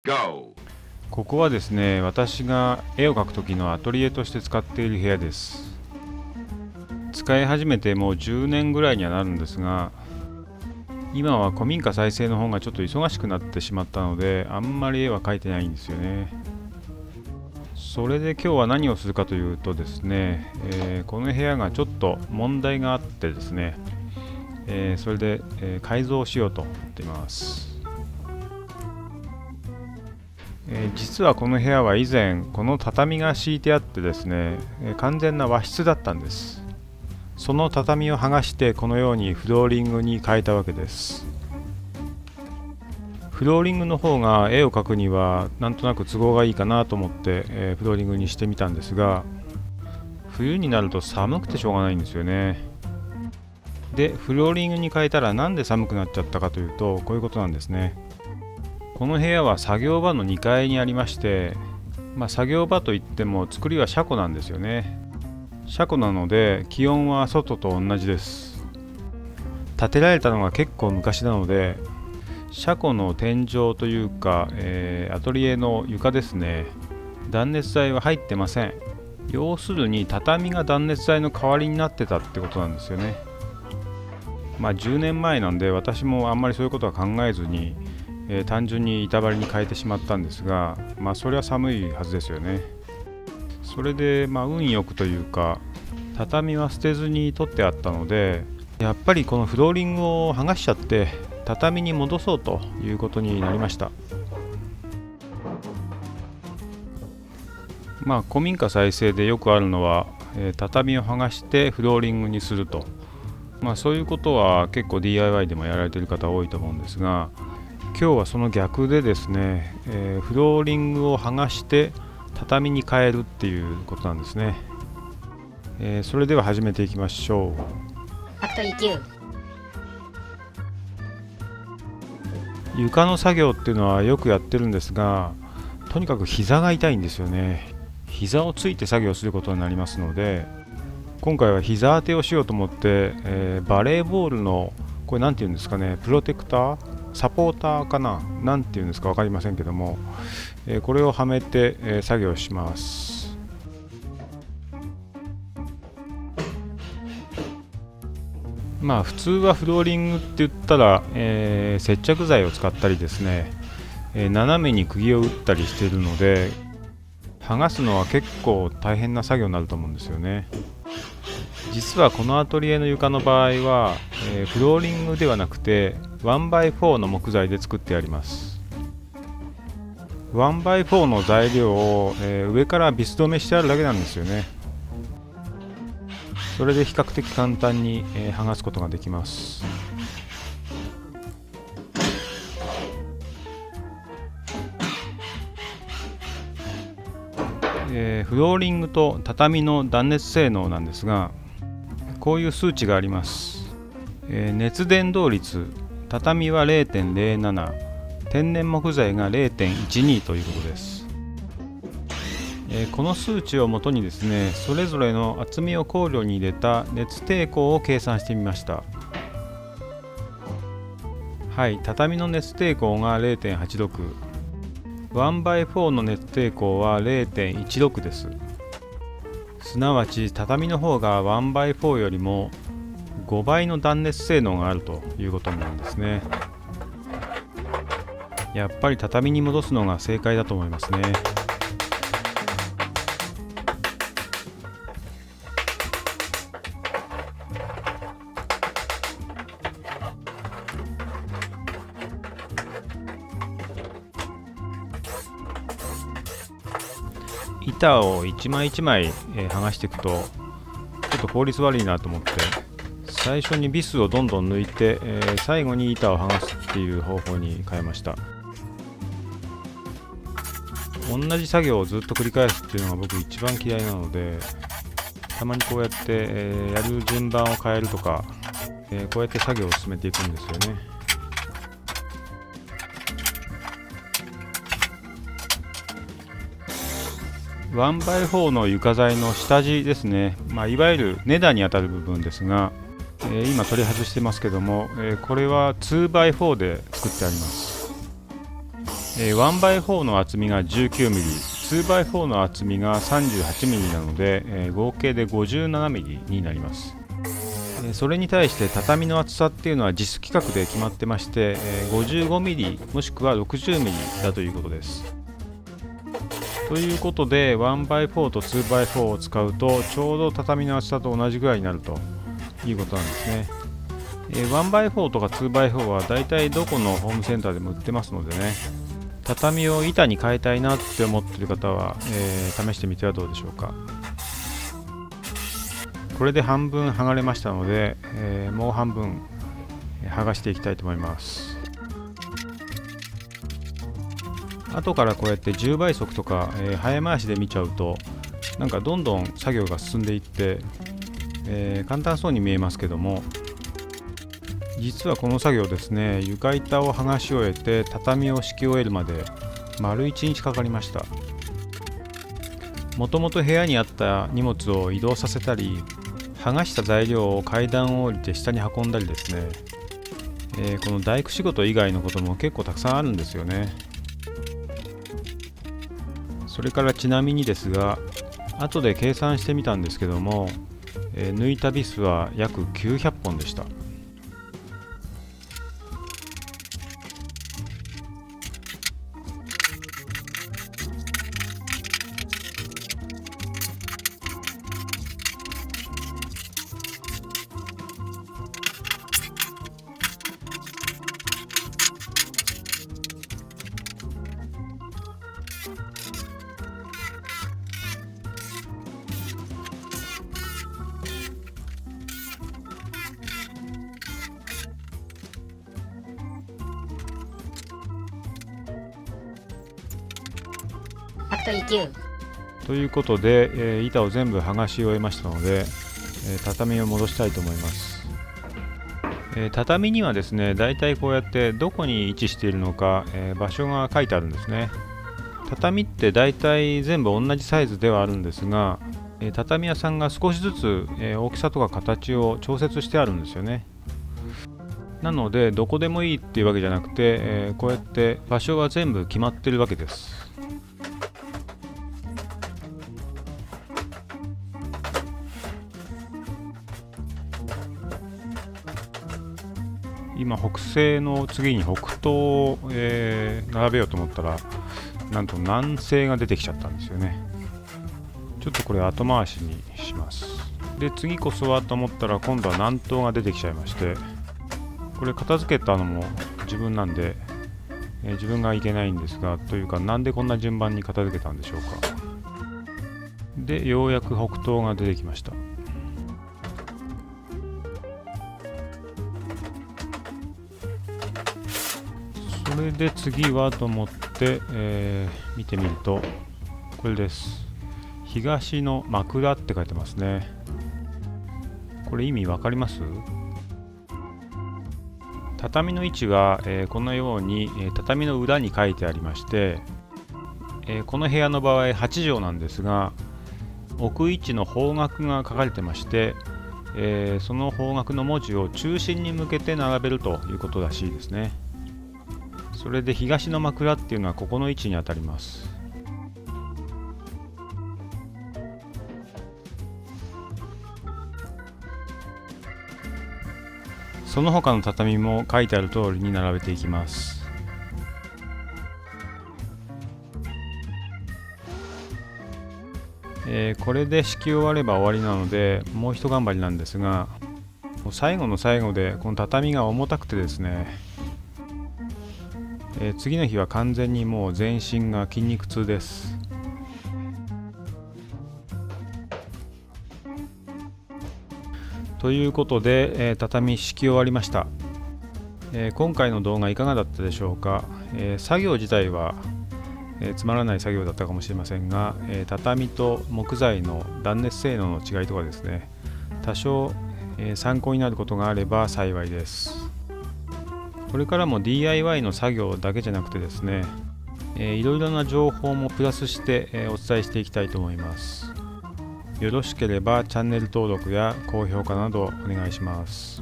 Go! ここはですね、私が絵を描く時のアトリエとして使っている部屋です。使い始めてもう10年ぐらいにはなるんですが、今は古民家再生の方がちょっと忙しくなってしまったので、あんまり絵は描いてないんですよね。それで今日は何をするかというとですね、この部屋がちょっと問題があってですね、それで、改造しようと思っています。実はこの部屋は以前この畳が敷いてあってですね、完全な和室だったんです。その畳を剥がしてこのようにフローリングに変えたわけです。フローリングの方が絵を描くにはなんとなく都合がいいかなと思って、フローリングにしてみたんですが、冬になると寒くてしょうがないんですよね。でフローリングに変えたらなんで寒くなっちゃったかというと、こういうことなんですね。この部屋は作業場の2階にありまして、作業場といっても作りは車庫なんですよね。車庫なので気温は外と同じです。建てられたのが結構昔なので、車庫の天井というか、アトリエの床ですね、断熱材は入ってません。要するに畳が断熱材の代わりになってたってことなんですよね。10年前なんで私もあんまりそういうことは考えずに、単純に板張りに変えてしまったんですが、それは寒いはずですよね。それで運よくというか、畳は捨てずに取ってあったので、やっぱりこのフローリングを剥がしちゃって畳に戻そうということになりました。古民家再生でよくあるのは、畳を剥がしてフローリングにすると、そういうことは結構 DIY でもやられている方多いと思うんですが、今日はその逆でですね、フローリングを剥がして畳に変えるっていうことなんですね。それでは始めていきましょう。ファクトリー Q。 床の作業っていうのはよくやってるんですが、とにかく膝が痛いんですよね。膝をついて作業することになりますので、今回は膝当てをしようと思って、バレーボールのこれなんていうんですかね、プロテクター、サポーターかな、なんていうんですか分かりませんけども、これをはめて、作業します。普通はフローリングって言ったら、接着剤を使ったりですね、斜めに釘を打ったりしているので、剥がすのは結構大変な作業になると思うんですよね。実はこのアトリエの床の場合は、フローリングではなくて 1x4 の木材で作ってあります。 1x4 の材料を、上からビス止めしてあるだけなんですよね。それで比較的簡単に、剥がすことができます。フローリングと畳の断熱性能なんですが、こういう数値があります。熱伝導率、畳は 0.07、 天然木材が 0.12 ということです。この数値をもとにですね、それぞれの厚みを考慮に入れた熱抵抗を計算してみました。はい、畳の熱抵抗が 0.86、 1x4 の熱抵抗は 0.16 です。すなわち畳の方が 1x4 よりも5倍の断熱性能があるということになるんですね。やっぱり畳に戻すのが正解だと思いますね。板を一枚一枚、剥がしていくとちょっと効率悪いなと思って、最初にビスをどんどん抜いて、最後に板を剥がすっていう方法に変えました。同じ作業をずっと繰り返すっていうのが僕一番嫌いなので、たまにこうやって、やる順番を変えるとか、こうやって作業を進めていくんですよね。1x4 の床材の下地ですね、いわゆる根太にあたる部分ですが、今取り外してますけども、これは 2x4 で作ってあります。1x4 の厚みが 19mm、2x4 の厚みが 38mm なので、合計で 57mm になります。それに対して畳の厚さっていうのは実規格で決まってまして、55mm もしくは 60mm だということです。ということで 1x4 と 2x4 を使うとちょうど畳の厚さと同じぐらいになるということなんですね。1x4 とか 2x4 はだいたいどこのホームセンターでも売ってますのでね、畳を板に変えたいなって思っている方は、試してみてはどうでしょうか。これで半分剥がれましたので、もう半分剥がしていきたいと思います。後からこうやって10倍速とか、早回しで見ちゃうとなんかどんどん作業が進んでいって、簡単そうに見えますけども、実はこの作業ですね、床板を剥がし終えて畳を敷き終えるまで丸1日かかりました。もともと部屋にあった荷物を移動させたり、剥がした材料を階段を降りて下に運んだりですね、この大工仕事以外のことも結構たくさんあるんですよね。それからちなみにですが、後で計算してみたんですけども、抜いたビスは約900本でした。アクト EQ。ということで、板を全部剥がし終えましたので、畳を戻したいと思います。畳にはですね、だいたいこうやってどこに位置しているのか、場所が書いてあるんですね。畳ってだいたい全部同じサイズではあるんですが、畳屋さんが少しずつ、大きさとか形を調節してあるんですよね。なのでどこでもいいっていうわけじゃなくて、こうやって場所は全部決まってるわけです。今北西の次に北東を、並べようと思ったら、なんと南西が出てきちゃったんですよね。ちょっとこれ後回しにします。で次こそはと思ったら今度は南東が出てきちゃいまして、これ片付けたのも自分なんで、自分がいけないんですが、というかなんでこんな順番に片付けたんでしょうか。でようやく北東が出てきました。それで次はと思って、見てみるとこれです。東の枕って書いてますね。これ意味わかります？畳の位置は、このように、畳の裏に書いてありまして、この部屋の場合8畳なんですが、置く位置の方角が書かれてまして、その方角の文字を中心に向けて並べるということらしいですね。それで東の枕っていうのはここの位置にあたります。その他の畳も書いてある通りに並べていきます。これで敷き終われば終わりなので、もう一頑張りなんですが、もう最後の最後でこの畳が重たくてですね、次の日は完全にもう全身が筋肉痛です。ということで、畳敷き終わりました。今回の動画いかがだったでしょうか。作業自体は、つまらない作業だったかもしれませんが、畳と木材の断熱性能の違いとかですね、多少、参考になることがあれば幸いです。これからも DIY の作業だけじゃなくてですね、いろいろな情報もプラスして、お伝えしていきたいと思います。よろしければチャンネル登録や高評価などお願いします。